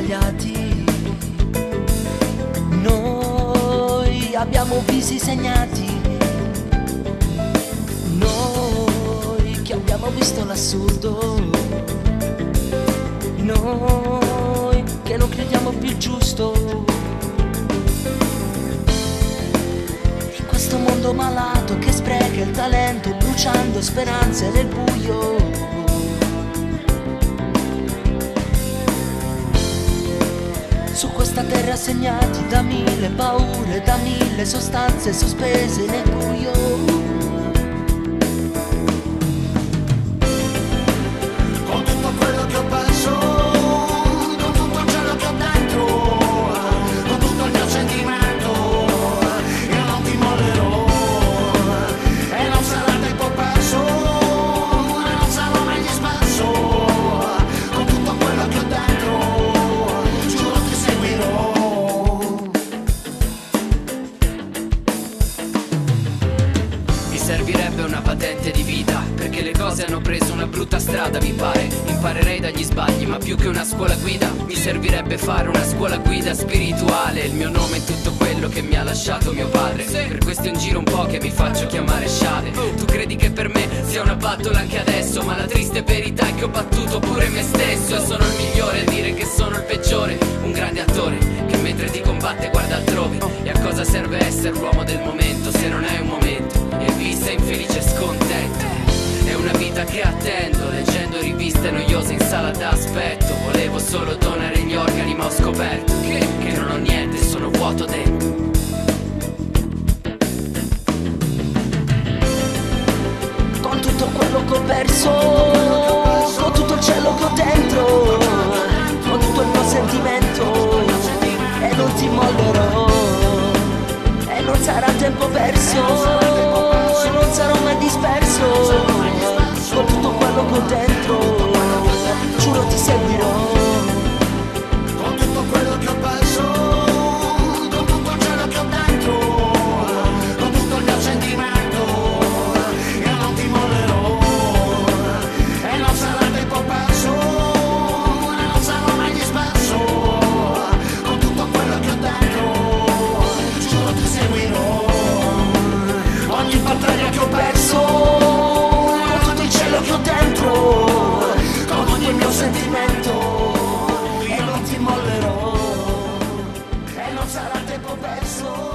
sbagliati. Noi abbiamo visi segnati, noi che abbiamo visto l'assurdo, noi che non crediamo più il giusto. In questo mondo malato che spreca il talento, bruciando speranze nel buio. Su questa terra segnati da mille paure, da mille sostanze sospese nel buio. Con tutto quello che ho perso, con tutto il cielo che ho dentro, con tutto il mio sentimento, io non ti mollerò. E non sarà tempo perso, e non sarò mai disperso. Con tutto quello che ho dentro, giuro ti seguirò. Mi servirebbe una patente di vita, perché le cose hanno preso una brutta strada, mi pare. Imparerei dagli sbagli, ma più che una scuola guida mi servirebbe fare una scuola guida spirituale. Il mio nome è tutto quello che mi ha lasciato mio padre. Per questo è in giro un po' che mi faccio chiamare Sciade. Tu credi che per me sia una battola anche adesso, ma la triste verità è che ho battuto pure me stesso. E sono il migliore a dire che sono il peggiore, un grande attore che mentre ti combatte guarda altrove. E a cosa serve essere l'uomo del momento se non è un momento e vista infelice e scontento? È una vita che attendo, leggendo riviste noiose in sala d'aspetto. Volevo solo donare gli organi ma ho scoperto che non ho niente, sono vuoto dentro. Con tutto quello che ho perso, con tutto il cielo che ho dentro, con tutto il mio sentimento, e non ti mollerò. E non sarà tempo perso, e non sarò mai disperso. Con tutto quello che ho dentro, giuro ti seguirò. Con tutto quello che ho perso, con tutto il cielo che ho dentro, con tutto il mio sentimento, io non ti mollerò. E non sarà tempo perso, e non sarò mai disperso. Con tutto quello che ho dentro, giuro ti seguirò. Ogni battaglia che ho perso, con tutto il cielo che ho dentro, con ogni mio sentimento, e non ti mollerò. E non sarà tempo perso.